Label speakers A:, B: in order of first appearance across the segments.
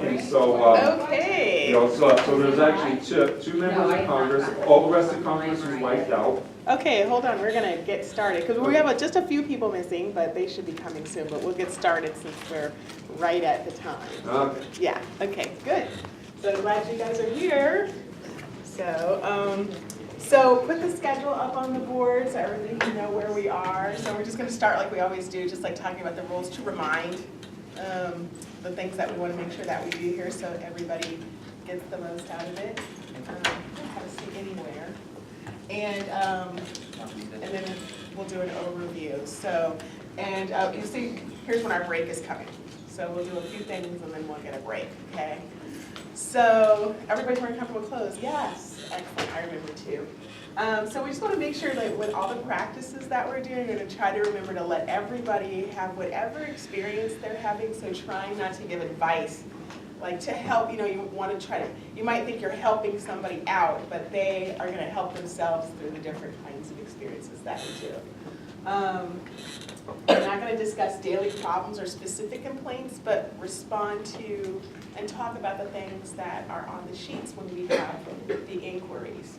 A: And so,
B: Okay.
A: you know, so there's actually two members of Congress. All the rest of Congress was wiped out.
B: Okay, hold on, we're gonna get started, because we have just a few people missing, but they should be coming soon, but we'll get started since we're right at the time.
A: Okay.
B: Yeah, okay, good. So glad you guys are here. So put the schedule up on the board so everybody can know where we are. So we're just gonna start like we always do, just like talking about the rules to remind the things that we wanna make sure that we do here so everybody gets the most out of it. Have a seat anywhere. And then we'll do an overview. So, you see, here's when our break is coming. So we'll do a few things and then we'll get a break, okay? So, everybody's wearing comfortable clothes? Yes, excellent, I remember too. So we just want to make sure that with all the practices that we're doing, we're going to try to remember to let everybody have whatever experience they're having, so trying not to give advice. Like to help, you know, you want to try to, you might think you're helping somebody out, but they are going to help themselves through the different kinds of experiences that we do. We're not going to discuss daily problems or specific complaints, but respond to and talk about the things that are on the sheets when we have the inquiries.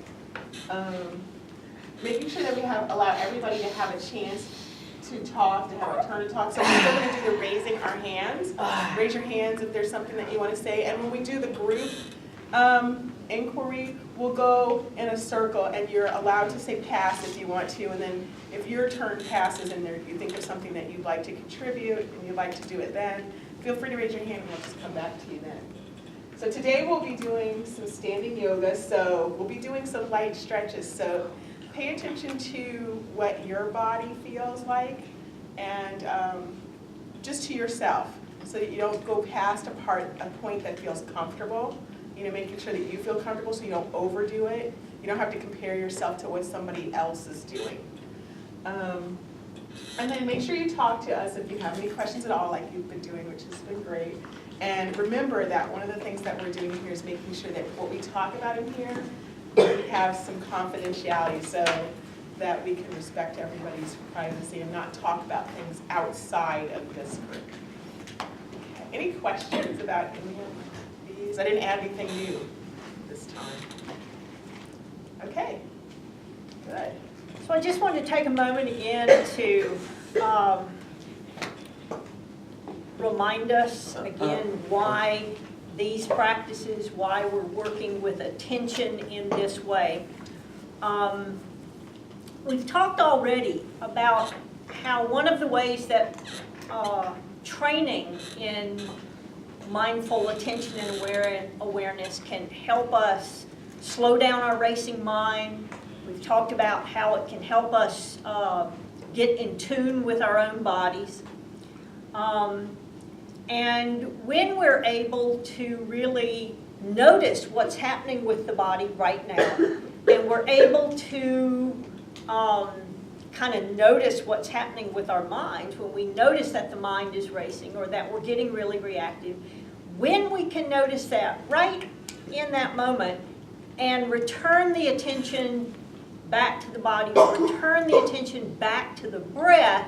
B: Making sure that we allow everybody to have a chance to talk, to have a turn to talk. So we're still going to do the raising our hands. Raise your hands if there's something that you want to say. And when we do the group inquiry, we'll go in a circle and you're allowed to say pass if you want to. And then if your turn passes and you think of something that you'd like to contribute and you'd like to do it then, feel free to raise your hand and we'll just come back to you then. So today we'll be doing some standing yoga. So we'll be doing some light stretches. So pay attention to what your body feels like and just to yourself so that you don't go past a point that feels comfortable. You know, making sure that you feel comfortable so you don't overdo it. You don't have to compare yourself to what somebody else is doing. And then make sure you talk to us if you have any questions at all like you've been doing, which has been great. And remember that one of the things that we're doing here is making sure that what we talk about in here, we have some confidentiality so that we can respect everybody's privacy and not talk about things outside of this group. Okay. Any questions about any of these? I didn't add anything new this time. Okay, good.
C: So I just wanted to take a moment again to remind us again why these practices, why we're working with attention in this way. We've talked already about how one of the ways that training in mindful attention and awareness can help us slow down our racing mind. We've talked about how it can help us get in tune with our own bodies. And when we're able to really notice what's happening with the body right now, and we're able to kind of notice what's happening with our minds, when we notice that the mind is racing or that we're getting really reactive, when we can notice that right in that moment and return the attention back to the body, or return the attention back to the breath,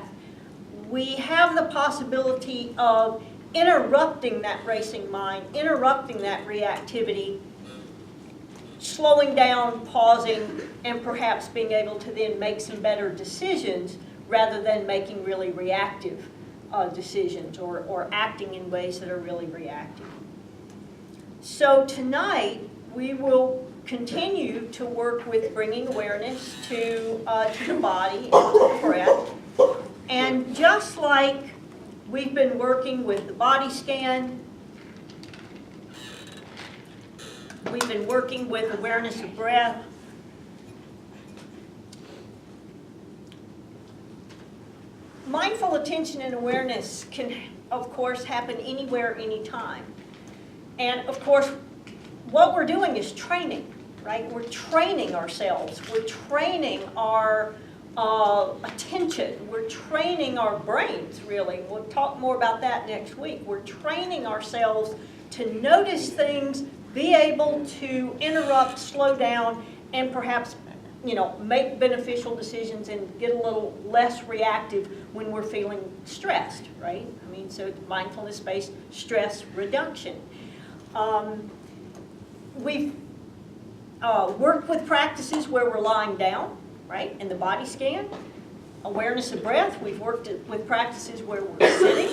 C: we have the possibility of interrupting that racing mind, interrupting that reactivity, slowing down, pausing, and perhaps being able to then make some better decisions rather than making really reactive decisions or acting in ways that are really reactive. So tonight we will continue to work with bringing awareness to the body and to the breath. And just like we've been working with the body scan, we've been working with awareness of breath, mindful attention and awareness can, of course, happen anywhere, anytime. And, of course, what we're doing is training, right? We're training ourselves. We're training our attention. We're training our brains, really. We'll talk more about that next week. We're training ourselves to notice things, be able to interrupt, slow down, and perhaps, you know, make beneficial decisions and get a little less reactive when we're feeling stressed, right? I mean, so mindfulness-based stress reduction. We've worked with practices where we're lying down, right, in the body scan. Awareness of breath, we've worked with practices where we're sitting.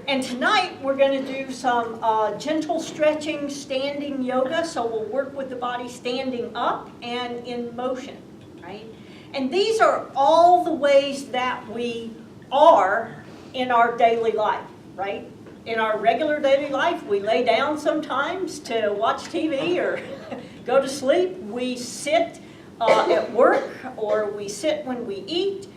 C: And tonight we're going to do some gentle stretching, standing yoga. So we'll work with the body standing up and in motion, right? And these are all the ways that we are in our daily life, right? In our regular daily life, we lay down sometimes to watch TV or go to sleep. We sit at work, or we sit when we eat.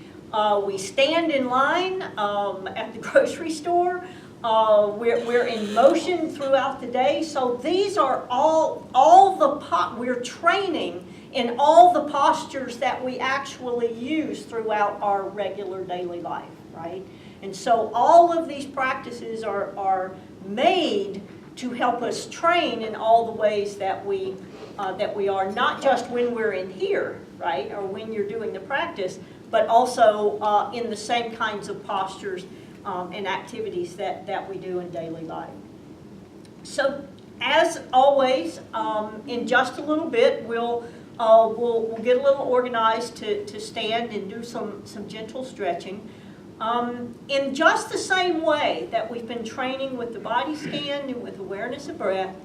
C: We stand in line at the grocery store. We're in motion throughout the day. So these are we're training in all the postures that we actually use throughout our regular daily life, right? And so all of these practices are made to help us train in all the ways that we are, not just when we're in here, right, or when you're doing the practice, but also in the same kinds of postures and activities that we do in daily life. So as always, in just a little bit, we'll get a little organized to stand and do some gentle stretching. In just the same way that we've been training with the body scan and with awareness of breath,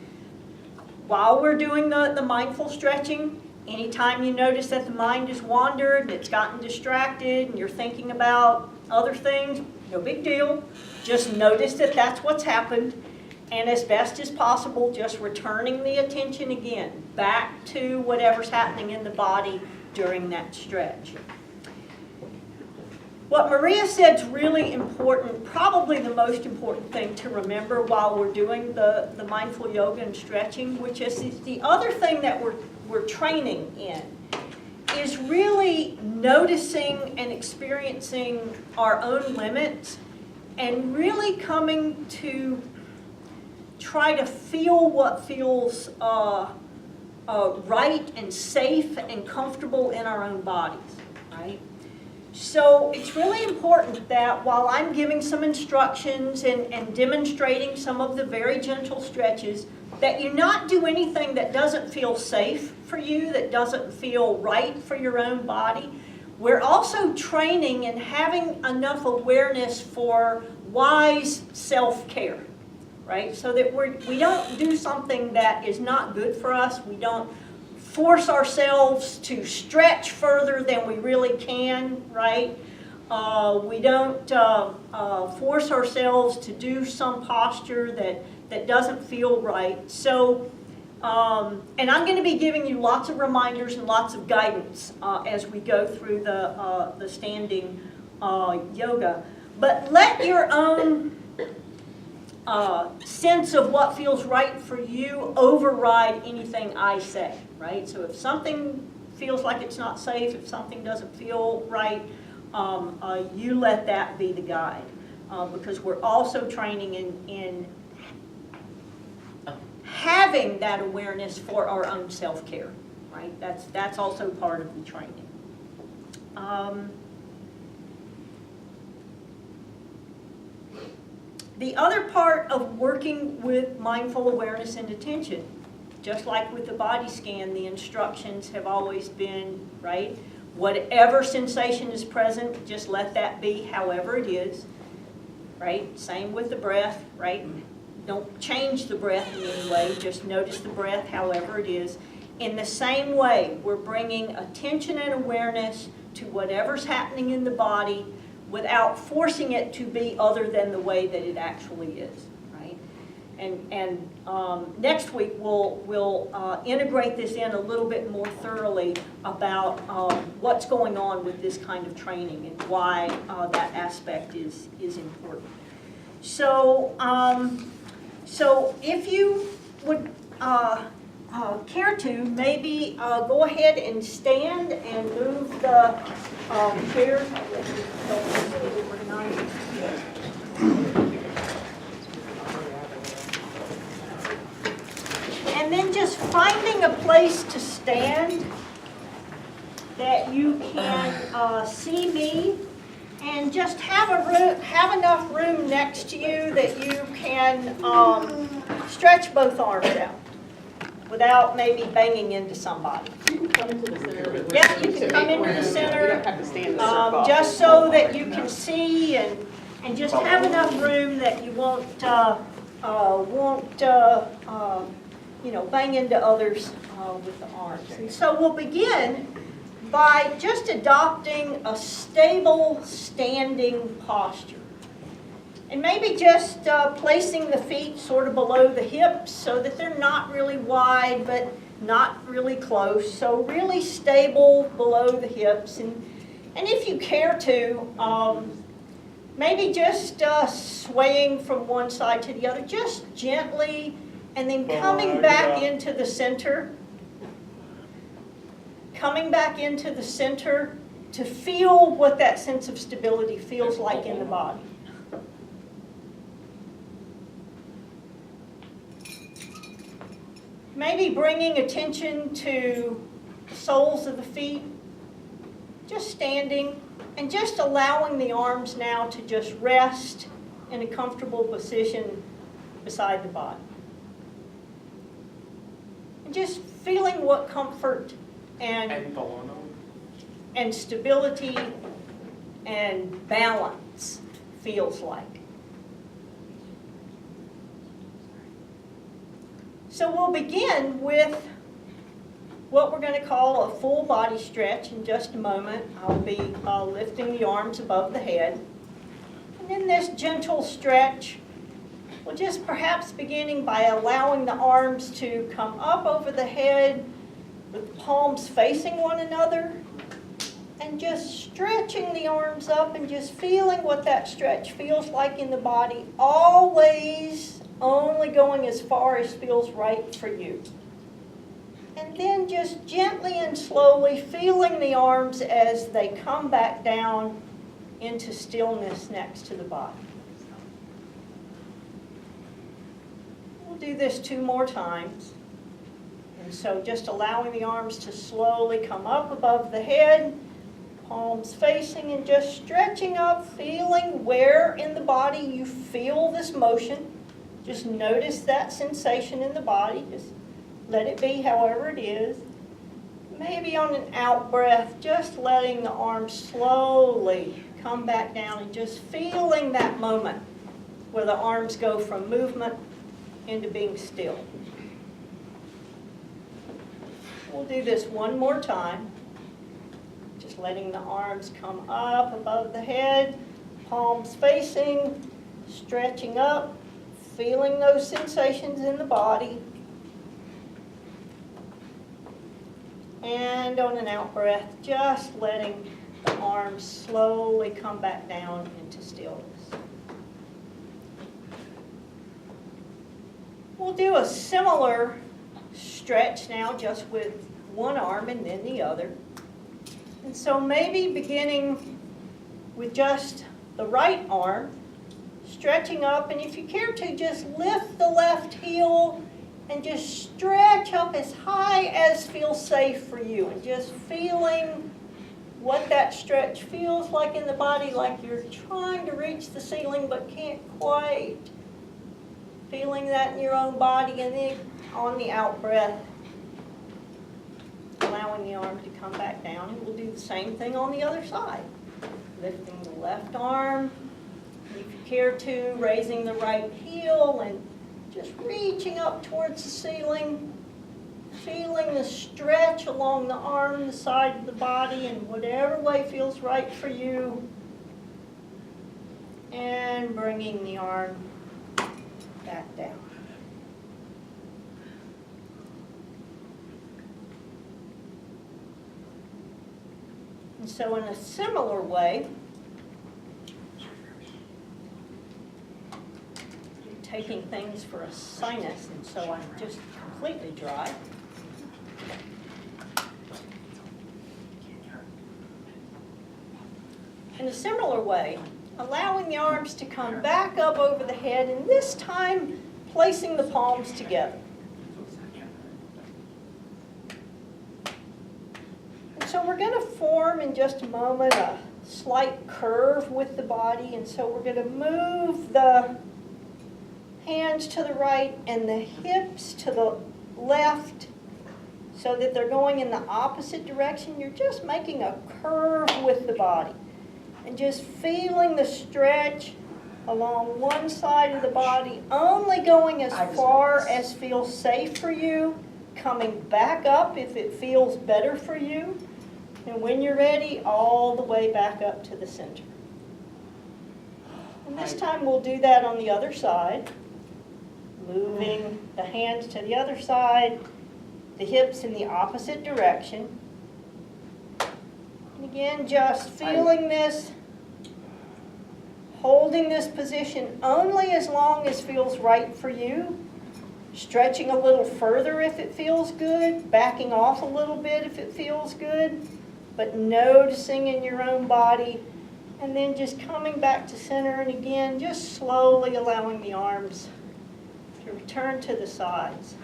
C: while we're doing the mindful stretching, anytime you notice that the mind has wandered and it's gotten distracted and you're thinking about other things, no big deal. Just notice that that's what's happened, and as best as possible, just returning the attention again back to whatever's happening in the body during that stretch. What Maria said is really important, probably the most important thing to remember while we're doing the mindful yoga and stretching, which is the other thing that we're training in, is really noticing and experiencing our own limits and really coming to try to feel what feels right and safe and comfortable in our own bodies, right? So it's really important that while I'm giving some instructions and demonstrating some of the very gentle stretches, that you not do anything that doesn't feel safe for you, that doesn't feel right for your own body. We're also training and having enough awareness for wise self-care, right? So that we don't do something that is not good for us. We don't force ourselves to stretch further than we really can, right? We don't force ourselves to do some posture that doesn't feel right. So, and I'm going to be giving you lots of reminders and lots of guidance as we go through the standing yoga. But let your own sense of what feels right for you override anything I say, right? So if something feels like it's not safe, if something doesn't feel right, you let that be the guide. Because we're also training in having that awareness for our own self-care, right? That's also part of the training. The other part of working with mindful awareness and attention, just like with the body scan, the instructions have always been, right? Whatever sensation is present, just let that be however it is, right? Same with the breath, right? Don't change the breath in any way, just notice the breath however it is. In the same way, we're bringing attention and awareness to whatever's happening in the body without forcing it to be other than the way that it actually is, right? And next week we'll integrate this in a little bit more thoroughly about what's going on with this kind of training and why that aspect is important. So, so if you would care to, maybe go ahead and stand and move the chairs. And then just finding a place to stand that you can see me, and just have enough room next to you that you can stretch both arms out without maybe banging into somebody.
B: You can come into the center.
C: Yeah, you can come into the center.
B: You don't have to stand in a circle.
C: Just so that you can see and just have enough room that you won't bang into others with the arms. And so we'll begin by just adopting a stable standing posture. And maybe just placing the feet sort of below the hips so that they're not really wide but not really close. So really stable below the hips. And if you care to, maybe just swaying from one side to the other, just gently, and then coming back into the center. Coming back into the center to feel what that sense of stability feels like in the body. Maybe bringing attention to the soles of the feet, just standing, and just allowing the arms now to just rest in a comfortable position beside the body. And just feeling what comfort and stability and balance feels like. So we'll begin with what we're going to call a full body stretch in just a moment. I'll be lifting the arms above the head. And in this gentle stretch, we'll just perhaps beginning by allowing the arms to come up over the head with the palms facing one another, and just stretching the arms up and just feeling what that stretch feels like in the body, always only going as far as feels right for you. And then just gently and slowly feeling the arms as they come back down into stillness next to the body. We'll do this 2 more times. And so just allowing the arms to slowly come up above the head, palms facing, and just stretching up, feeling where in the body you feel this motion. Just notice that sensation in the body. Just let it be however it is. Maybe on an out breath, just letting the arms slowly come back down and just feeling that moment where the arms go from movement into being still. We'll do this 1 more time. Just letting the arms come up above the head, palms facing, stretching up, feeling those sensations in the body. And on an out breath, just letting the arms slowly come back down into stillness. We'll do a similar stretch now, just with one arm and then the other. And so maybe beginning with just the right arm, stretching up, and if you care to, just lift the left heel and just stretch up as high as feels safe for you, and just feeling what that stretch feels like in the body, like you're trying to reach the ceiling but can't quite. Feeling that in your own body, and then on the out breath, allowing the arm to come back down. And we'll do the same thing on the other side. Lifting the left arm, if you care to, raising the right heel and just reaching up towards the ceiling, feeling the stretch along the arm, the side of the body, in whatever way feels right for you. And bringing the arm back down. And so in a similar way, you're taking things for a sinus, and so I'm just completely dry. In a similar way, allowing the arms to come back up over the head, and this time placing the palms together. And so we're going to form in just a moment a slight curve with the body, and so we're going to move the hands to the right and the hips to the left so that they're going in the opposite direction. You're just making a curve with the body and just feeling the stretch along one side of the body, only going as far as feels safe for you, coming back up if it feels better for you, and when you're ready, all the way back up to the center. And this time we'll do that on the other side, moving the hands to the other side, the hips in the opposite direction. And again, just feeling this, holding this position only as long as feels right for you, stretching a little further if it feels good, backing off a little bit if it feels good, but noticing in your own body, and then just coming back to center, and again, just slowly allowing the arms to return to the sides.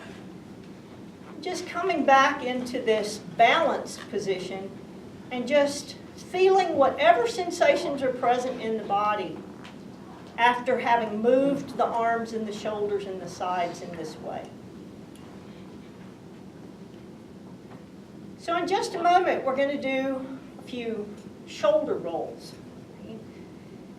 C: Just coming back into this balanced position and just feeling whatever sensations are present in the body after having moved the arms and the shoulders and the sides in this way. So in just a moment, we're going to do a few shoulder rolls.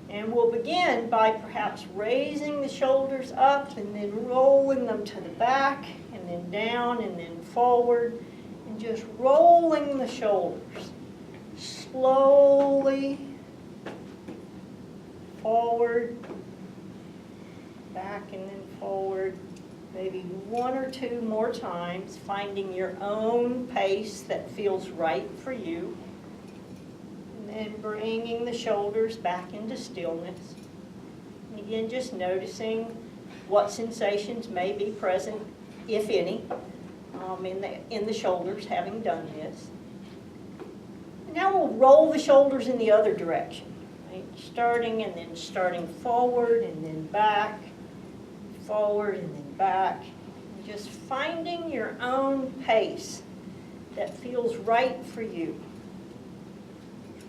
C: And we'll begin by perhaps raising the shoulders up and then rolling them to the back and then down and then forward, and just rolling the shoulders slowly forward, back and then forward, maybe one or two more times, finding your own pace that feels right for you. And then bringing the shoulders back into stillness. And again, just noticing what sensations may be present, if any, in the shoulders having done this. And now we'll roll the shoulders in the other direction. Right? Starting forward and then back, forward and then back. And just finding your own pace that feels right for you.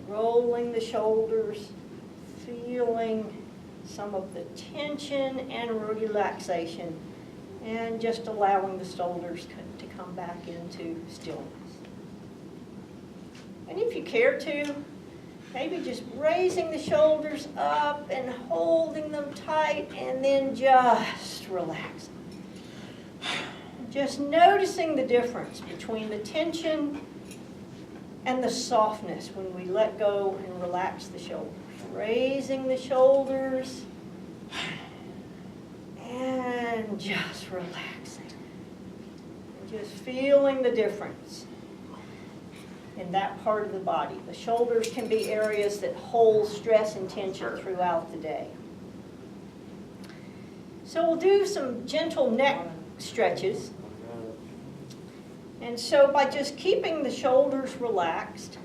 C: Rolling the shoulders, feeling some of the tension and relaxation, and just allowing the shoulders to come back into stillness. And if you care to, maybe just raising the shoulders up and holding them tight, and then just relaxing. Just noticing the difference between the tension and the softness when we let go and relax the shoulders. Raising the shoulders and just relaxing. And just feeling the difference in that part of the body. The shoulders can be areas that hold stress and tension throughout the day. So we'll do some gentle neck stretches. And so by just keeping the shoulders relaxed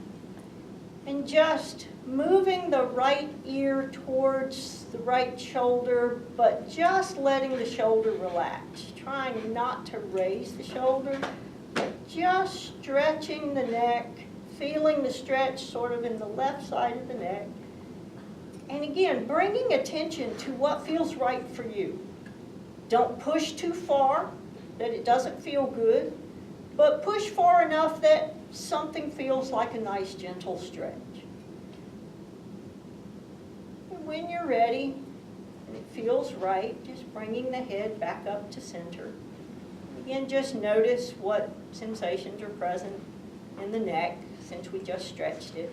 C: and just moving the right ear towards the right shoulder, but just letting the shoulder relax, trying not to raise the shoulder, but just stretching the neck, feeling the stretch sort of in the left side of the neck. And again, bringing attention to what feels right for you. Don't push too far that it doesn't feel good, but push far enough that something feels like a nice gentle stretch. And when you're ready and it feels right, just bringing the head back up to center. Again, just notice what sensations are present in the neck since we just stretched it.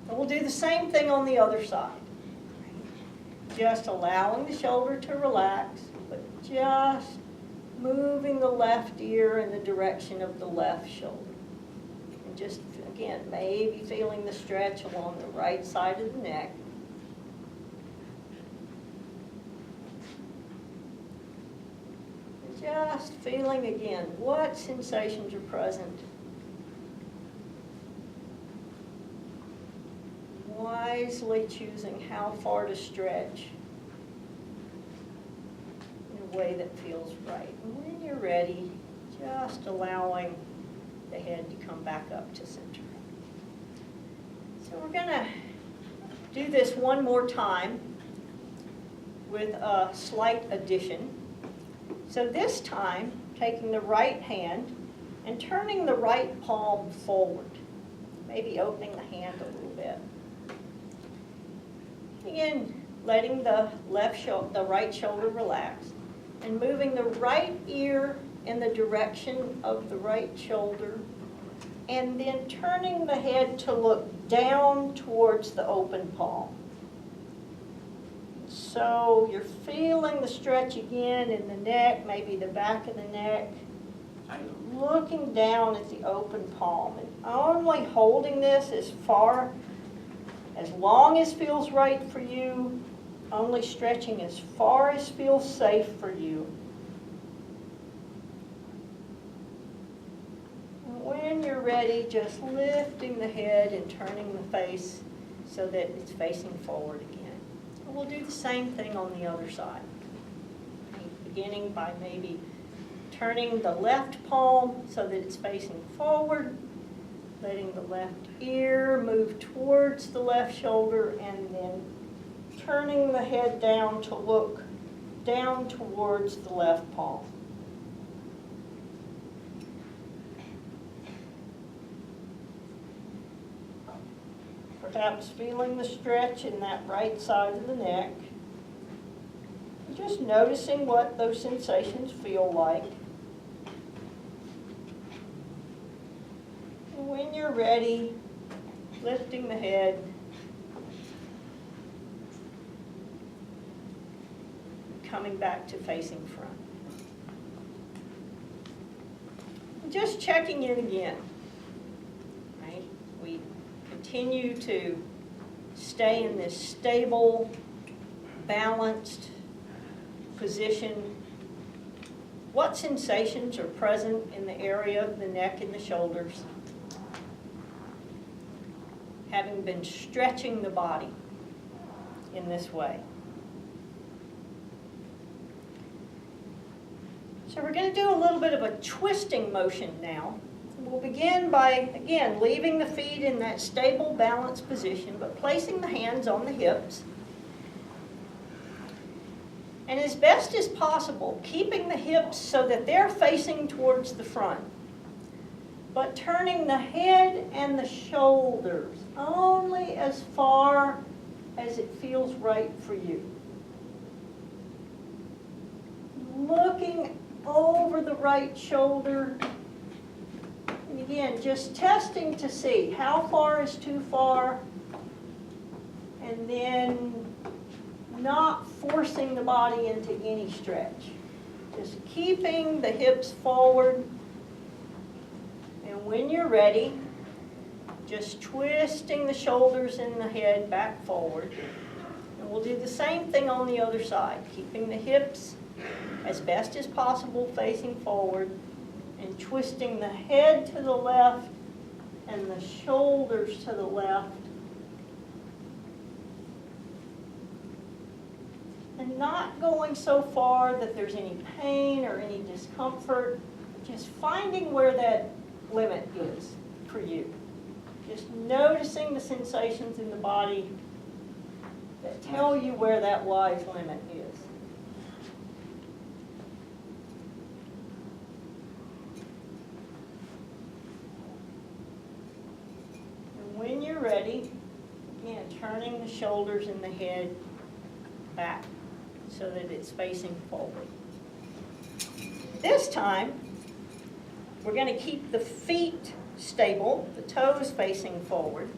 C: And we'll do the same thing on the other side. Just allowing the shoulder to relax, but just moving the left ear in the direction of the left shoulder. And just, again, maybe feeling the stretch along the right side of the neck. Just feeling, again, what sensations are present. Wisely choosing how far to stretch in a way that feels right. And when you're ready, just allowing the head to come back up to center. So we're going to do this one more time. with a slight addition. So this time, taking the right hand and turning the right palm forward, maybe opening the hand a little bit. Again, letting the right shoulder relax, and moving the right ear in the direction of the right shoulder, and then turning the head to look down towards the open palm. So you're feeling the stretch again in the neck, maybe the back of the neck, looking down at the open palm, and only holding this as long as feels right for you, only stretching as far as feels safe for you. And when you're ready, just lifting the head and turning the face so that it's facing forward again. And we'll do the same thing on the other side. Beginning by maybe turning the left palm so that it's facing forward, letting the left ear move towards the left shoulder, and then turning the head down to look down towards the left palm. Perhaps feeling the stretch in that right side of the neck. Just noticing what those sensations feel like. And when you're ready, lifting the head, coming back to facing front. Just checking in again. Right? We continue to stay in this stable, balanced position. What sensations are present in the area of the neck and the shoulders? Having been stretching the body in this way. So we're going to do a little bit of a twisting motion now. We'll begin by, again, leaving the feet in that stable, balanced position, but placing the hands on the hips. And as best as possible, keeping the hips so that they're facing towards the front, but turning the head and the shoulders only as far as it feels right for you. Looking over the right shoulder. And again, just testing to see how far is too far, and then not forcing the body into any stretch. Just keeping the hips forward. And when you're ready, just twisting the shoulders and the head back forward. And we'll do the same thing on the other side, keeping the hips as best as possible facing forward, and twisting the head to the left and the shoulders to the left. And not going so far that there's any pain or any discomfort, just finding where that limit is for you. Just noticing the sensations in the body that tell you where that wise limit is. And when you're ready, again, turning the shoulders and the head back so that it's facing forward. This time, we're going to keep the feet stable, the toes facing forward.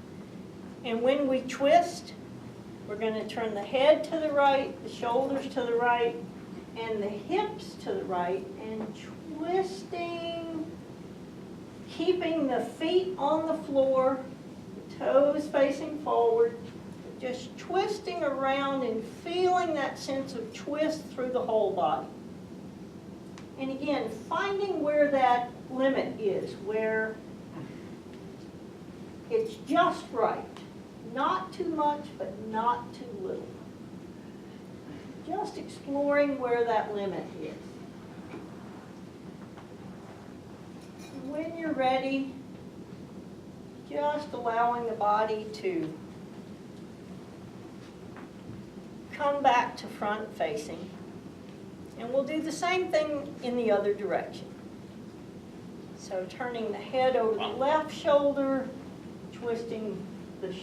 C: And when we twist, we're going to turn the head to the right, the shoulders to the right, and the hips to the right, and twisting, keeping the feet on the floor, the toes facing forward, just twisting around and feeling that sense of twist through the whole body. And again, finding where that limit is, where it's just right. Not too much, but not too little. Just exploring where that limit is. When you're ready, just allowing the body to come back to front facing. And we'll do the same thing in the other direction. So turning the head over the left shoulder, twisting the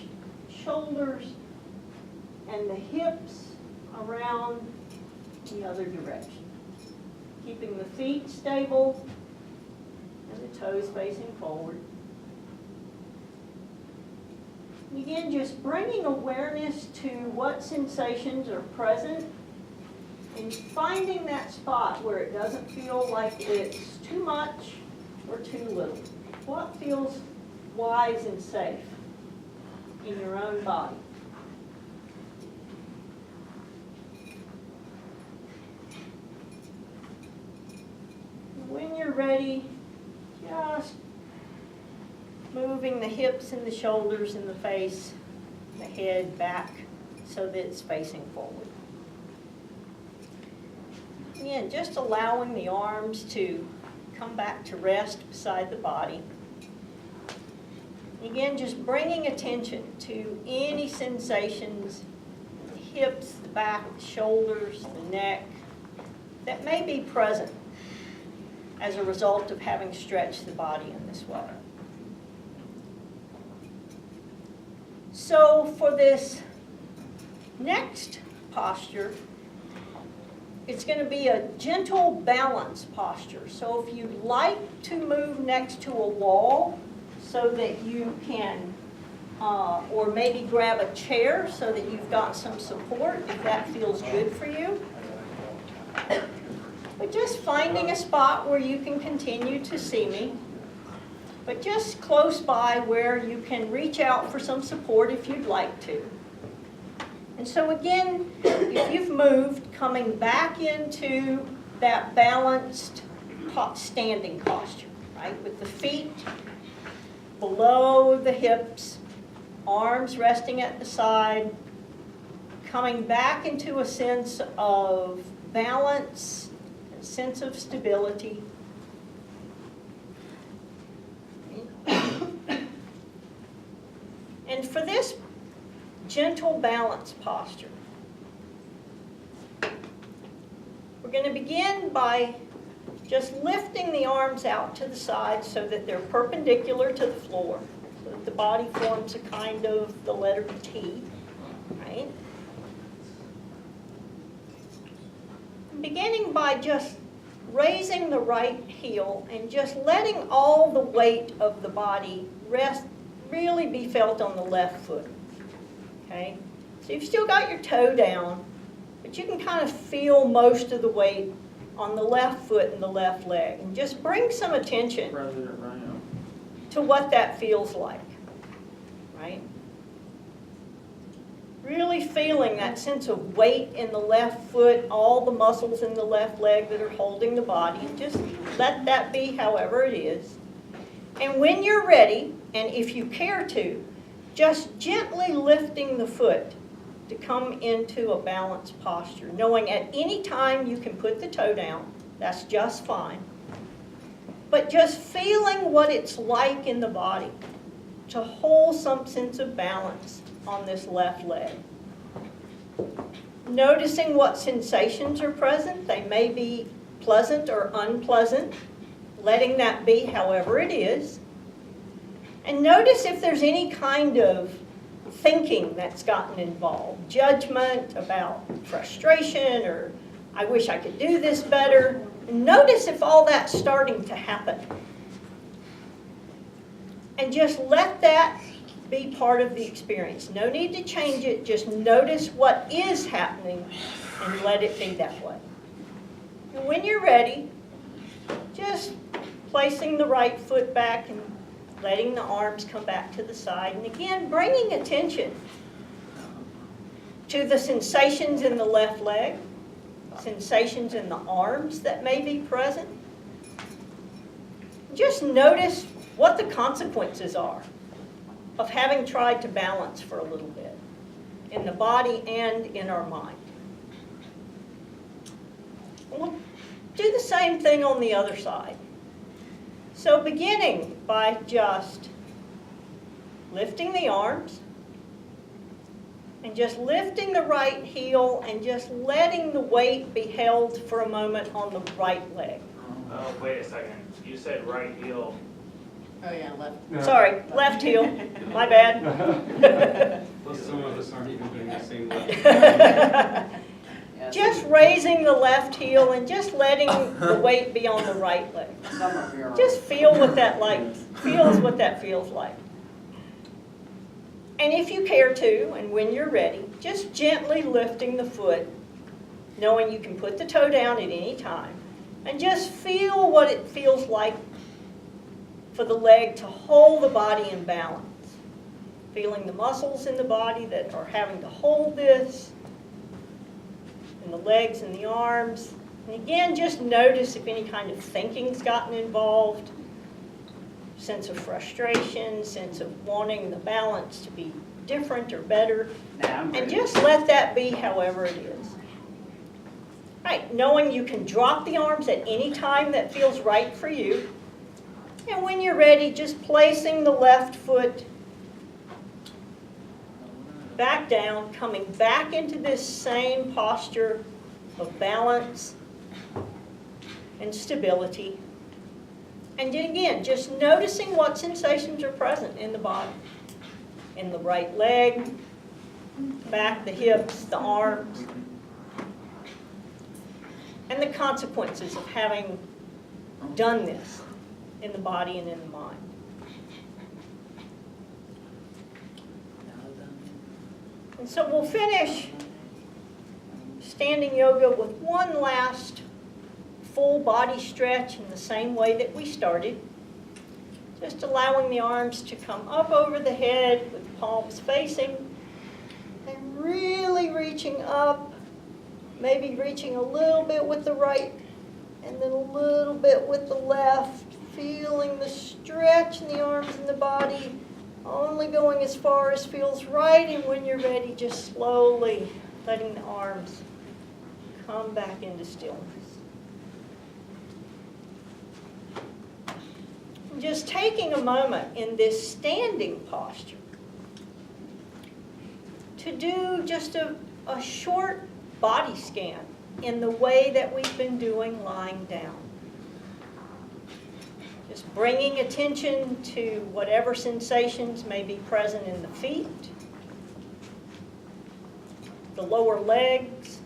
C: shoulders and the hips around the other direction. Keeping the feet stable and the toes facing forward. Again, just bringing awareness to what sensations are present and finding that spot where it doesn't feel like it's too much or too little. What feels wise and safe in your own body? When you're ready, just moving the hips and the shoulders and the face, the head back so that it's facing forward. Again, just allowing the arms to come back to rest beside the body. Again, just bringing attention to any sensations, the hips, the back, the shoulders, the neck, that may be present as a result of having stretched the body in this way. So for this next posture, it's going to be a gentle balance posture. So if you'd like to move next to a wall so that you can, or maybe grab a chair so that you've got some support, if that feels good for you. But just finding a spot where you can continue to see me, but just close by where you can reach out for some support if you'd like to. And so again, if you've moved, coming back into that balanced standing posture, right? With the feet below the hips, arms resting at the side, coming back into a sense of balance, a sense of stability. And for this gentle balance posture, we're going to begin by just lifting the arms out to the side so that they're perpendicular to the floor, so that the body forms a kind of the letter T, right? Beginning by just raising the right heel and just letting all the weight of the body really be felt on the left foot. Okay? So you've still got your toe down, but you can kind of feel most of the weight on the left foot and the left leg. And just bring some attention to what that feels like. Right? Really feeling that sense of weight in the left foot, all the muscles in the left leg that are holding the body. And just let that be however it is. And when you're ready, and if you care to, just gently lifting the foot to come into a balanced posture, knowing at any time you can put the toe down, that's just fine. But just feeling what it's like in the body to hold some sense of balance on this left leg. Noticing what sensations are present. They may be pleasant or unpleasant. Letting that be however it is. And notice if there's any kind of thinking that's gotten involved. Judgment about frustration or I wish I could do this better. Notice if all that's starting to happen. And just let that be part of the experience. No need to change it. Just notice what is happening and let it be that way. And when you're ready, just placing the right foot back and letting the arms come back to the side. And again, bringing attention to the sensations in the left leg, sensations in the arms that may be present. Just notice what the consequences are of having tried to balance for a little bit in the body and in our mind. And we'll do the same thing on the other side. So beginning by just lifting the arms, And just lifting the right heel and just letting the weight be held for a moment on the right leg.
D: Oh, wait a second. You said right heel.
B: Oh, yeah, left.
C: Sorry, left heel, my bad.
E: Well, some of us aren't even doing the same left.
C: Just raising the left heel and just letting the weight be on the right leg. Just feel what that feels like. And if you care to, and when you're ready, just gently lifting the foot, knowing you can put the toe down at any time, and just feel what it feels like for the leg to hold the body in balance. Feeling the muscles in the body that are having to hold this, and the legs and the arms. And again, just notice if any kind of thinking's gotten involved, sense of frustration, sense of wanting the balance to be different or better. And just let that be however it is. Right, knowing you can drop the arms at any time that feels right for you. And when you're ready, just placing the left foot back down, coming back into this same posture of balance and stability. And then again, just noticing what sensations are present in the body. In the right leg, back, the hips, the arms. And the consequences of having done this in the body and in the mind. And so we'll finish standing yoga with one last full body stretch in the same way that we started. Just allowing the arms to come up over the head with the palms facing and really reaching up, maybe reaching a little bit with the right and then a little bit with the left, feeling the stretch in the arms and the body, only going as far as feels right, and when you're ready, just slowly letting the arms come back into stillness. Just taking a moment in this standing posture to do just a short body scan in the way that we've been doing lying down. Just bringing attention to whatever sensations may be present in the feet, the lower legs,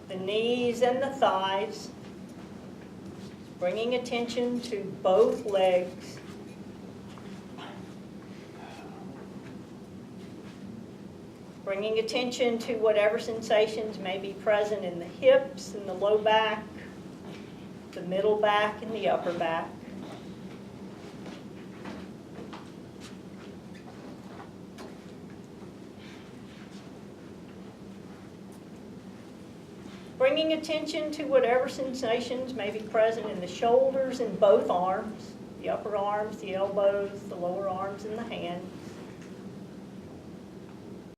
C: the knees and the thighs. Bringing attention to both legs. Bringing attention to whatever sensations may be present in the hips and the low back, the middle back and the upper back. Bringing attention to whatever sensations may be present in the shoulders and both arms, the upper arms, the elbows, the lower arms, and the hand.